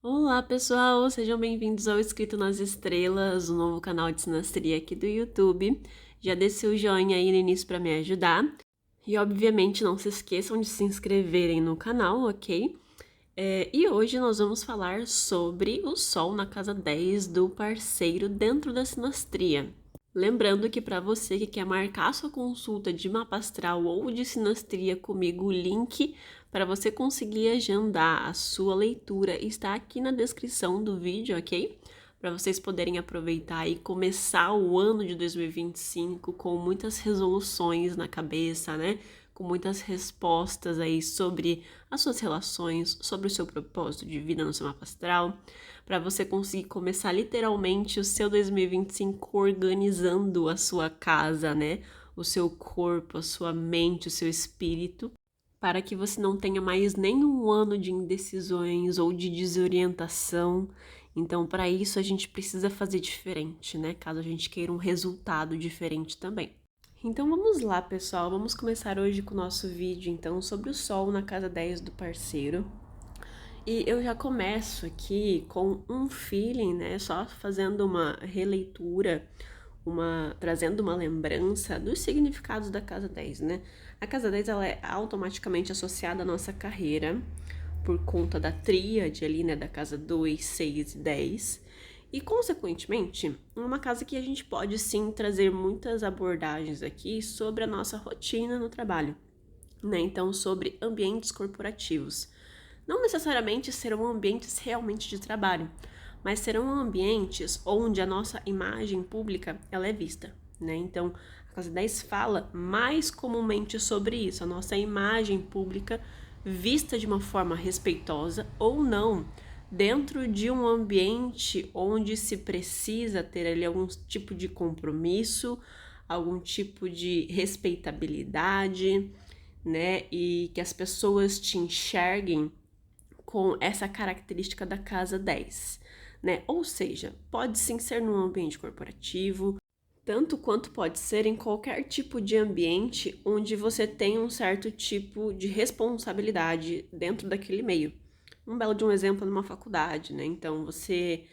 Olá, pessoal! Sejam bem-vindos ao Escrito nas Estrelas, o novo canal de sinastria aqui do YouTube. Já desci o joinha aí no início para me ajudar. E, obviamente, não se esqueçam de se inscreverem no canal, ok? E hoje nós vamos falar sobre o Sol na casa 10 do parceiro dentro da sinastria. Lembrando que para você que quer marcar sua consulta de mapa astral ou de sinastria comigo, o link para você conseguir agendar a sua leitura está aqui na descrição do vídeo, ok? Para vocês poderem aproveitar e começar o ano de 2025 com muitas resoluções na cabeça, né? Com muitas respostas aí sobre as suas relações, sobre o seu propósito de vida no seu mapa astral, para você conseguir começar literalmente o seu 2025 organizando a sua casa, né? O seu corpo, a sua mente, o seu espírito, para que você não tenha mais nenhum ano de indecisões ou de desorientação. Então, para isso, a gente precisa fazer diferente, né? Caso a gente queira um resultado diferente também. Então vamos lá, pessoal. Vamos começar hoje com o nosso vídeo, então, sobre o Sol na casa 10 do parceiro. E eu já começo aqui com um feeling, né? Só fazendo uma releitura, trazendo uma lembrança dos significados da casa 10, né? A casa 10 ela é automaticamente associada à nossa carreira, por conta da tríade ali, né? Da casa 2, 6 e 10. E, consequentemente, uma casa que a gente pode sim trazer muitas abordagens aqui sobre a nossa rotina no trabalho, né? Então, sobre ambientes corporativos. Não necessariamente serão ambientes realmente de trabalho, mas serão ambientes onde a nossa imagem pública ela é vista, né? Então, a Casa 10 fala mais comumente sobre isso, a nossa imagem pública vista de uma forma respeitosa ou não, dentro de um ambiente onde se precisa ter ali algum tipo de compromisso, algum tipo de respeitabilidade, né? E que as pessoas te enxerguem com essa característica da casa 10, né? Ou seja, pode sim ser num ambiente corporativo, tanto quanto pode ser em qualquer tipo de ambiente onde você tem um certo tipo de responsabilidade dentro daquele meio. Um belo de um exemplo numa faculdade, né? Então você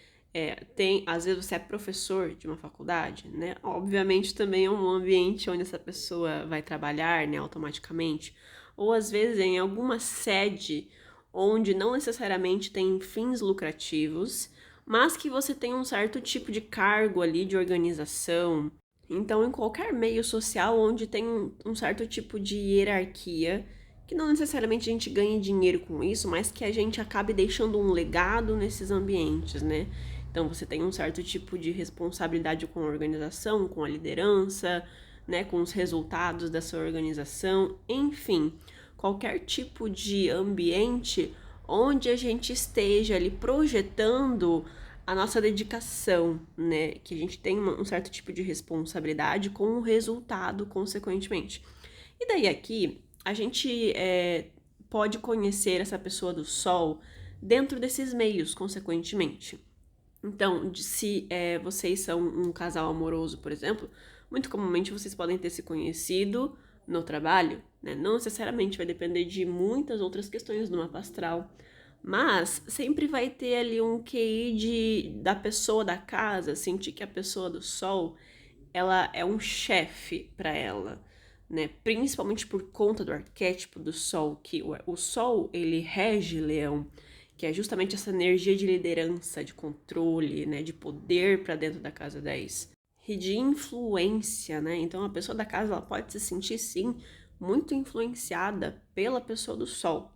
às vezes você é professor de uma faculdade, né? Obviamente também é um ambiente onde essa pessoa vai trabalhar, né, automaticamente. Ou às vezes em alguma sede onde não necessariamente tem fins lucrativos, mas que você tem um certo tipo de cargo ali de organização. Então, em qualquer meio social onde tem um certo tipo de hierarquia, que não necessariamente a gente ganhe dinheiro com isso, mas que a gente acabe deixando um legado nesses ambientes, né? Então, você tem um certo tipo de responsabilidade com a organização, com a liderança, né, com os resultados dessa organização, enfim, qualquer tipo de ambiente onde a gente esteja ali projetando a nossa dedicação, né? Que a gente tem um certo tipo de responsabilidade com o resultado, consequentemente. E daí aqui, a gente pode conhecer essa pessoa do Sol dentro desses meios, consequentemente. Então, se vocês são um casal amoroso, por exemplo, muito comumente vocês podem ter se conhecido no trabalho, né? Não necessariamente, vai depender de muitas outras questões do mapa astral, mas sempre vai ter ali um QI da pessoa da casa, sentir que a pessoa do Sol, ela é um chefe para ela, né? Principalmente por conta do arquétipo do Sol, que o Sol, ele rege Leão, que é justamente essa energia de liderança, de controle, né, de poder para dentro da casa 10 e de influência, né? Então a pessoa da casa ela pode se sentir sim muito influenciada pela pessoa do Sol.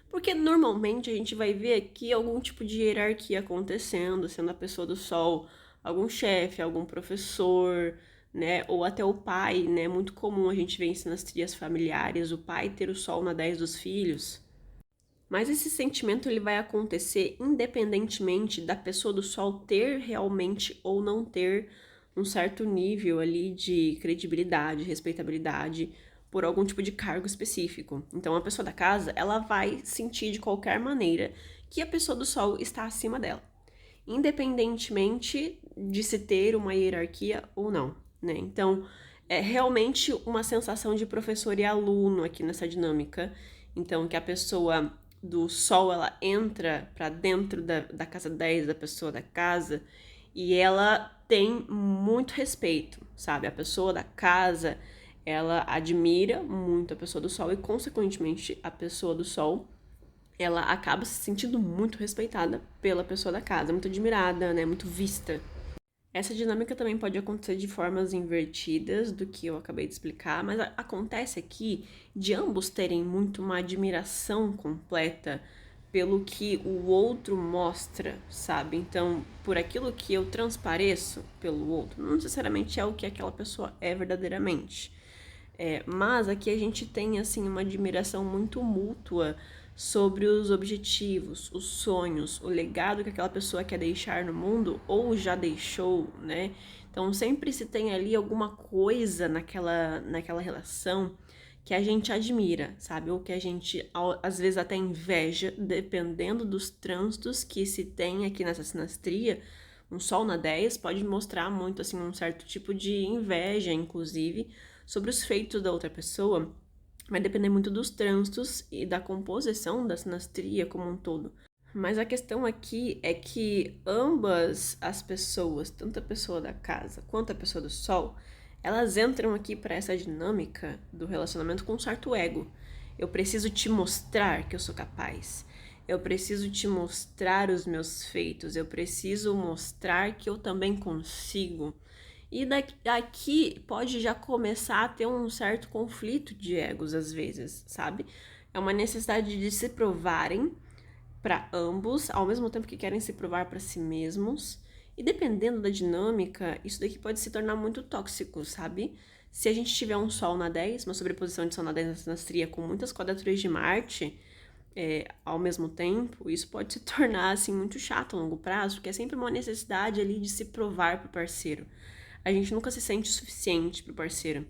Porque normalmente a gente vai ver aqui algum tipo de hierarquia acontecendo, sendo a pessoa do Sol algum chefe, algum professor, né? Ou até o pai, né? Muito comum a gente ver isso nas trias familiares, o pai ter o Sol na 10 dos filhos. Mas esse sentimento ele vai acontecer independentemente da pessoa do Sol ter realmente ou não ter um certo nível ali de credibilidade, respeitabilidade por algum tipo de cargo específico. Então a pessoa da casa, ela vai sentir de qualquer maneira que a pessoa do Sol está acima dela, independentemente de se ter uma hierarquia ou não, né? Então é realmente uma sensação de professor e aluno aqui nessa dinâmica. Então que a pessoa do Sol, ela entra para dentro da casa 10 da pessoa da casa e ela tem muito respeito, sabe? A pessoa da casa, ela admira muito a pessoa do Sol e, consequentemente, a pessoa do Sol, ela acaba se sentindo muito respeitada pela pessoa da casa, muito admirada, né? Muito vista. Essa dinâmica também pode acontecer de formas invertidas do que eu acabei de explicar, mas acontece aqui de ambos terem muito uma admiração completa pelo que o outro mostra, sabe? Então, por aquilo que eu transpareço pelo outro, não necessariamente é o que aquela pessoa é verdadeiramente. Mas aqui a gente tem, assim, uma admiração muito mútua sobre os objetivos, os sonhos, o legado que aquela pessoa quer deixar no mundo ou já deixou, né? Então sempre se tem ali alguma coisa naquela relação que a gente admira, sabe? Ou que a gente às vezes até inveja, dependendo dos trânsitos que se tem aqui nessa sinastria. Um Sol na 10 pode mostrar muito, assim, um certo tipo de inveja, inclusive, sobre os feitos da outra pessoa. Vai depender muito dos trânsitos e da composição da sinastria como um todo. Mas a questão aqui é que ambas as pessoas, tanto a pessoa da casa quanto a pessoa do Sol, elas entram aqui para essa dinâmica do relacionamento com um certo ego. Eu preciso te mostrar que eu sou capaz. Eu preciso te mostrar os meus feitos. Eu preciso mostrar que eu também consigo. E daqui pode já começar a ter um certo conflito de egos às vezes, sabe? É uma necessidade de se provarem para ambos, ao mesmo tempo que querem se provar para si mesmos. E dependendo da dinâmica, isso daqui pode se tornar muito tóxico, sabe? Se a gente tiver um Sol na 10, uma sobreposição de Sol na 10 na sinastria com muitas quadraturas de Marte, ao mesmo tempo, isso pode se tornar, assim, muito chato a longo prazo, porque é sempre uma necessidade ali de se provar pro parceiro. A gente nunca se sente suficiente pro parceiro.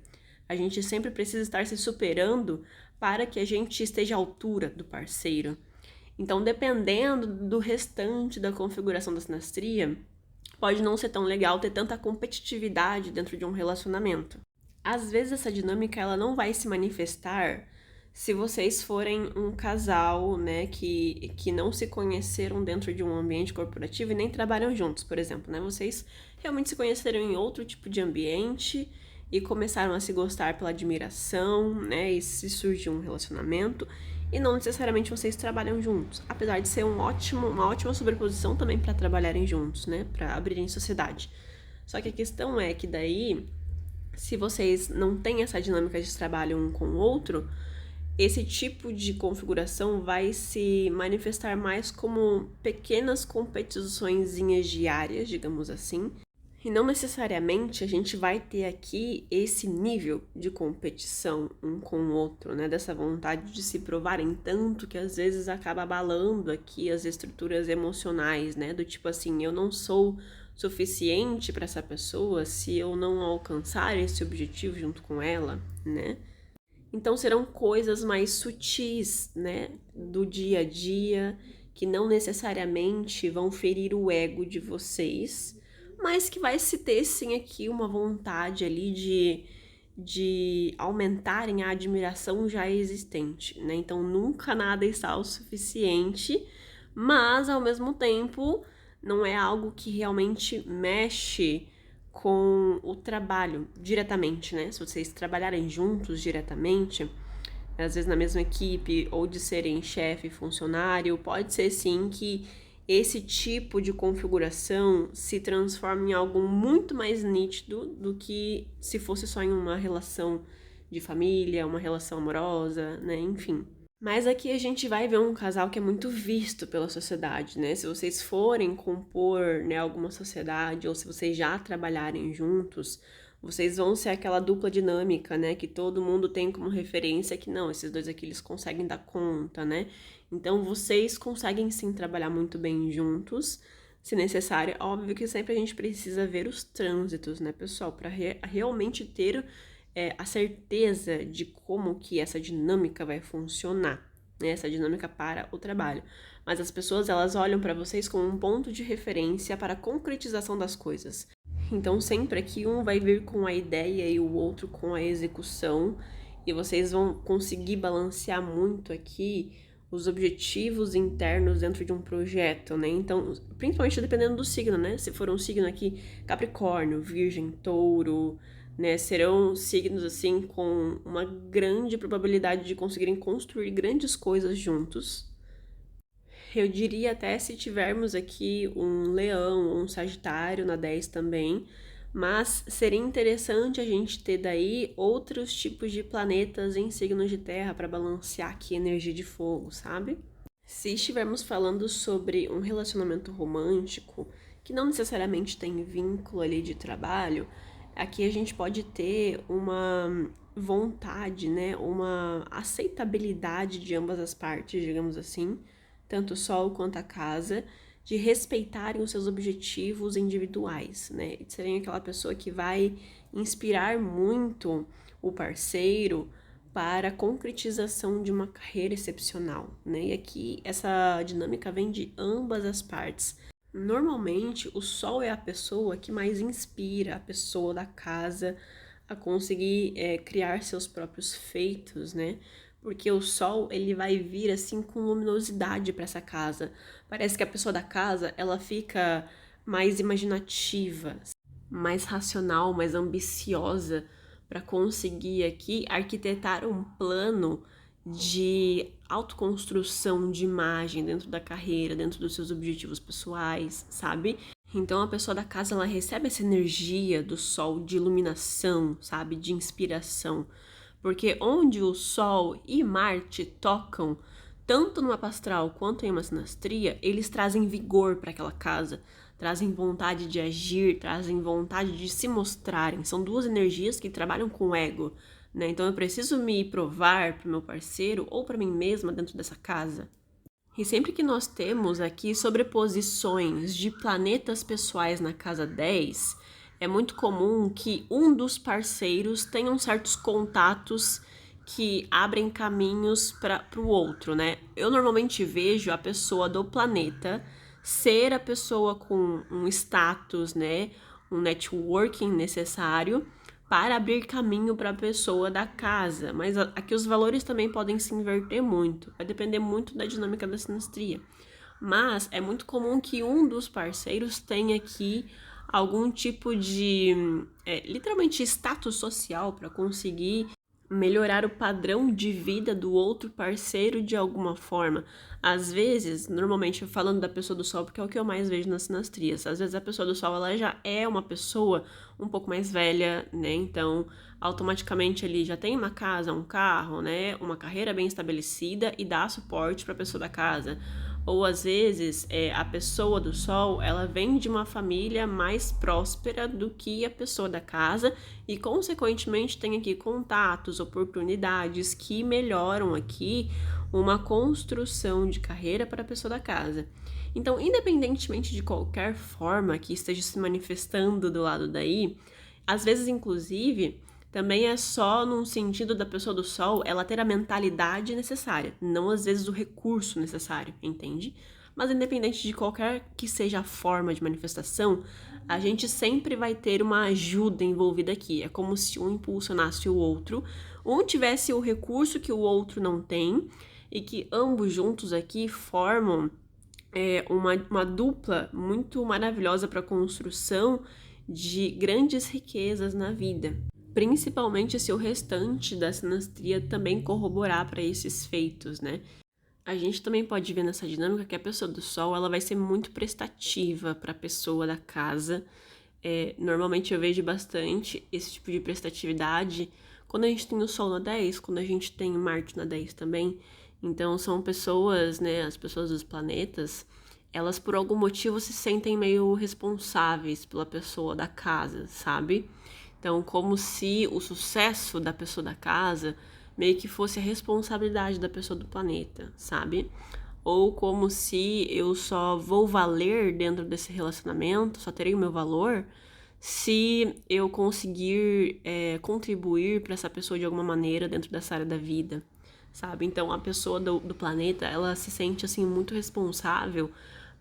A gente sempre precisa estar se superando para que a gente esteja à altura do parceiro. Então, dependendo do restante da configuração da sinastria, pode não ser tão legal ter tanta competitividade dentro de um relacionamento. Às vezes essa dinâmica ela não vai se manifestar se vocês forem um casal, né, que não se conheceram dentro de um ambiente corporativo e nem trabalham juntos, por exemplo, né? Vocês realmente se conheceram em outro tipo de ambiente e começaram a se gostar pela admiração, né? E se surgiu um relacionamento e não necessariamente vocês trabalham juntos, apesar de ser uma ótima sobreposição também para trabalharem juntos, né? Para abrirem sociedade. Só que a questão é que daí, se vocês não têm essa dinâmica de trabalho um com o outro, esse tipo de configuração vai se manifestar mais como pequenas competiçõezinhas diárias, digamos assim. E não necessariamente a gente vai ter aqui esse nível de competição um com o outro, né? Dessa vontade de se provarem tanto que às vezes acaba abalando aqui as estruturas emocionais, né? Do tipo assim, eu não sou suficiente para essa pessoa se eu não alcançar esse objetivo junto com ela, né? Então serão coisas mais sutis, né, do dia a dia, que não necessariamente vão ferir o ego de vocês, mas que vai se ter sim aqui uma vontade ali de aumentarem a admiração já existente, né? Então nunca nada está o suficiente, mas ao mesmo tempo não é algo que realmente mexe com o trabalho diretamente, né? Se vocês trabalharem juntos diretamente, às vezes na mesma equipe, ou de serem chefe e funcionário, pode ser sim que esse tipo de configuração se transforme em algo muito mais nítido do que se fosse só em uma relação de família, uma relação amorosa, né? Enfim. Mas aqui a gente vai ver um casal que é muito visto pela sociedade, né? Se vocês forem compor, né, alguma sociedade, ou se vocês já trabalharem juntos, vocês vão ser aquela dupla dinâmica, né? Que todo mundo tem como referência que não, esses dois aqui eles conseguem dar conta, né? Então vocês conseguem sim trabalhar muito bem juntos, se necessário. Óbvio que sempre a gente precisa ver os trânsitos, né, pessoal? Para realmente ter a certeza de como que essa dinâmica vai funcionar, né? Essa dinâmica para o trabalho. Mas as pessoas, elas olham para vocês como um ponto de referência para a concretização das coisas. Então, sempre que um vai vir com a ideia e o outro com a execução, e vocês vão conseguir balancear muito aqui os objetivos internos dentro de um projeto, né? Então, principalmente dependendo do signo, né? Se for um signo aqui, Capricórnio, Virgem, Touro, né? Serão signos, assim, com uma grande probabilidade de conseguirem construir grandes coisas juntos. Eu diria até se tivermos aqui um Leão ou um Sagitário na 10 também, mas seria interessante a gente ter daí outros tipos de planetas em signos de terra para balancear aqui a energia de fogo, sabe? Se estivermos falando sobre um relacionamento romântico, que não necessariamente tem vínculo ali de trabalho, aqui a gente pode ter uma vontade, né, uma aceitabilidade de ambas as partes, digamos assim, tanto o Sol quanto a Casa, de respeitarem os seus objetivos individuais, né? De serem aquela pessoa que vai inspirar muito o parceiro para a concretização de uma carreira excepcional, né? E aqui essa dinâmica vem de ambas as partes. Normalmente, o Sol é a pessoa que mais inspira a pessoa da casa a conseguir criar seus próprios feitos, né? Porque o Sol, ele vai vir assim com luminosidade para essa casa. Parece que a pessoa da casa, ela fica mais imaginativa, mais racional, mais ambiciosa para conseguir aqui arquitetar um plano de autoconstrução de imagem dentro da carreira, dentro dos seus objetivos pessoais, sabe? Então a pessoa da casa, ela recebe essa energia do sol de iluminação, sabe? De inspiração. Porque onde o Sol e Marte tocam, tanto no mapa astral quanto em uma sinastria, eles trazem vigor para aquela casa, trazem vontade de agir, trazem vontade de se mostrarem. São duas energias que trabalham com o ego, né? Então eu preciso me provar para o meu parceiro ou para mim mesma dentro dessa casa. E sempre que nós temos aqui sobreposições de planetas pessoais na casa 10, é muito comum que um dos parceiros tenham certos contatos que abrem caminhos para o outro, né? Eu normalmente vejo a pessoa do planeta ser a pessoa com um status, né? Um networking necessário para abrir caminho para a pessoa da casa. Mas aqui os valores também podem se inverter muito. Vai depender muito da dinâmica da sinastria. Mas é muito comum que um dos parceiros tenha aqui algum tipo de, literalmente, status social para conseguir melhorar o padrão de vida do outro parceiro de alguma forma. Às vezes, normalmente falando da pessoa do Sol, porque é o que eu mais vejo nas sinastrias, às vezes a pessoa do Sol, ela já é uma pessoa um pouco mais velha, né? Então, automaticamente ele já tem uma casa, um carro, né? Uma carreira bem estabelecida e dá suporte para a pessoa da casa. Ou às vezes a pessoa do Sol, ela vem de uma família mais próspera do que a pessoa da casa e consequentemente tem aqui contatos, oportunidades que melhoram aqui uma construção de carreira para a pessoa da casa. Então, independentemente de qualquer forma que esteja se manifestando do lado daí, às vezes inclusive também é só num sentido da pessoa do Sol ela ter a mentalidade necessária, não às vezes o recurso necessário, entende? Mas independente de qualquer que seja a forma de manifestação, a gente sempre vai ter uma ajuda envolvida aqui. É como se um impulsionasse o outro, um tivesse o recurso que o outro não tem, e que ambos juntos aqui formam uma dupla muito maravilhosa para a construção de grandes riquezas na vida. Principalmente se o restante da sinastria também corroborar para esses feitos, né? A gente também pode ver nessa dinâmica que a pessoa do Sol, ela vai ser muito prestativa para a pessoa da casa. Normalmente eu vejo bastante esse tipo de prestatividade quando a gente tem o Sol na 10, quando a gente tem Marte na 10 também. Então são pessoas, né, as pessoas dos planetas, elas por algum motivo se sentem meio responsáveis pela pessoa da casa, sabe? Então, como se o sucesso da pessoa da casa meio que fosse a responsabilidade da pessoa do planeta, sabe? Ou como se eu só vou valer dentro desse relacionamento, só terei o meu valor se eu conseguir contribuir para essa pessoa de alguma maneira dentro dessa área da vida, sabe? Então, a pessoa do planeta, ela se sente, assim, muito responsável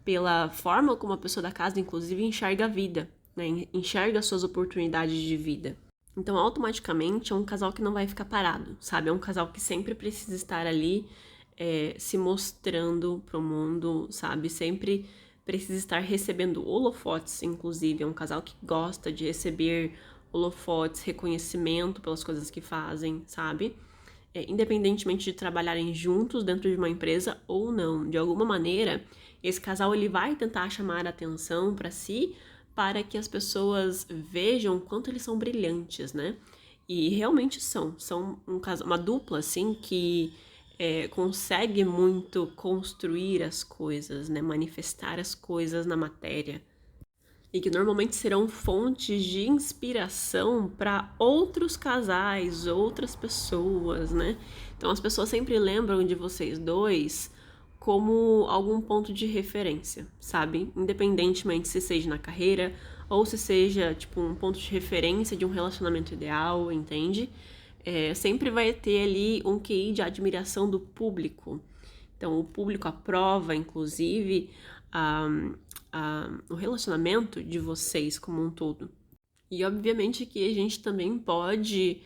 pela forma como a pessoa da casa, inclusive, enxerga a vida, né? Enxerga suas oportunidades de vida. Então, automaticamente, é um casal que não vai ficar parado, sabe? É um casal que sempre precisa estar ali se mostrando pro mundo, sabe? Sempre precisa estar recebendo holofotes, inclusive. É um casal que gosta de receber holofotes, reconhecimento pelas coisas que fazem, sabe? Independentemente de trabalharem juntos dentro de uma empresa ou não. De alguma maneira, esse casal ele vai tentar chamar a atenção para si, para que as pessoas vejam o quanto eles são brilhantes, né? E realmente são uma dupla, assim, que consegue muito construir as coisas, né? Manifestar as coisas na matéria. E que normalmente serão fontes de inspiração para outros casais, outras pessoas, né? Então as pessoas sempre lembram de vocês dois como algum ponto de referência, sabe? Independentemente se seja na carreira ou se seja, tipo, um ponto de referência de um relacionamento ideal, entende? Sempre vai ter ali um QI de admiração do público. Então, o público aprova, inclusive, o relacionamento de vocês como um todo. E, obviamente, que a gente também pode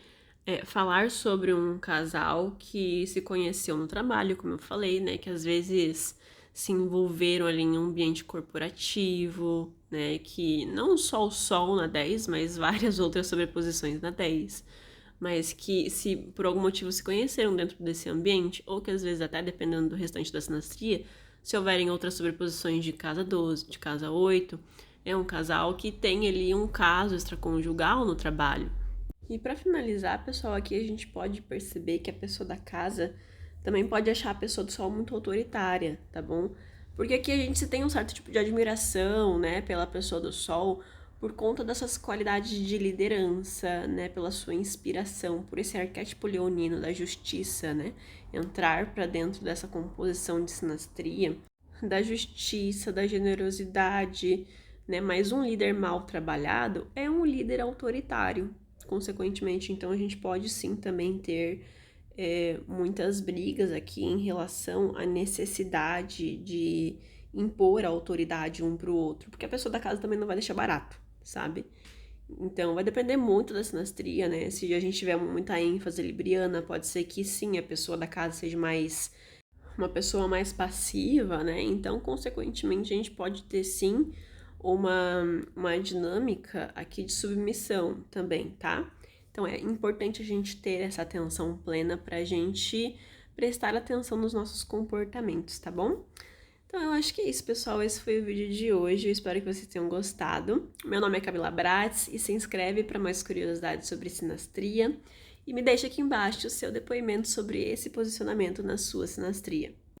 falar sobre um casal que se conheceu no trabalho, como eu falei, né? Que às vezes se envolveram ali em um ambiente corporativo, né? Que não só o Sol na 10, mas várias outras sobreposições na 10. Mas que se por algum motivo se conheceram dentro desse ambiente, ou que às vezes até dependendo do restante da sinastria, se houverem outras sobreposições de casa 12, de casa 8, é um casal que tem ali um caso extraconjugal no trabalho. E para finalizar, pessoal, aqui a gente pode perceber que a pessoa da casa também pode achar a pessoa do Sol muito autoritária, tá bom? Porque aqui a gente tem um certo tipo de admiração, né, pela pessoa do Sol, por conta dessas qualidades de liderança, né, pela sua inspiração, por esse arquétipo leonino da justiça, né, entrar para dentro dessa composição de sinastria, da justiça, da generosidade, né, mas um líder mal trabalhado é um líder autoritário, consequentemente, então a gente pode sim também ter muitas brigas aqui em relação à necessidade de impor a autoridade um para o outro, porque a pessoa da casa também não vai deixar barato, sabe? Então vai depender muito da sinastria, né? Se a gente tiver muita ênfase libriana, pode ser que sim, a pessoa da casa seja uma pessoa mais passiva, né? Então, consequentemente, a gente pode ter sim uma dinâmica aqui de submissão também, tá? Então é importante a gente ter essa atenção plena pra gente prestar atenção nos nossos comportamentos, tá bom? Então eu acho que é isso, pessoal. Esse foi o vídeo de hoje. Eu espero que vocês tenham gostado. Meu nome é Camila Bratz e se inscreve para mais curiosidades sobre sinastria. E me deixa aqui embaixo o seu depoimento sobre esse posicionamento na sua sinastria.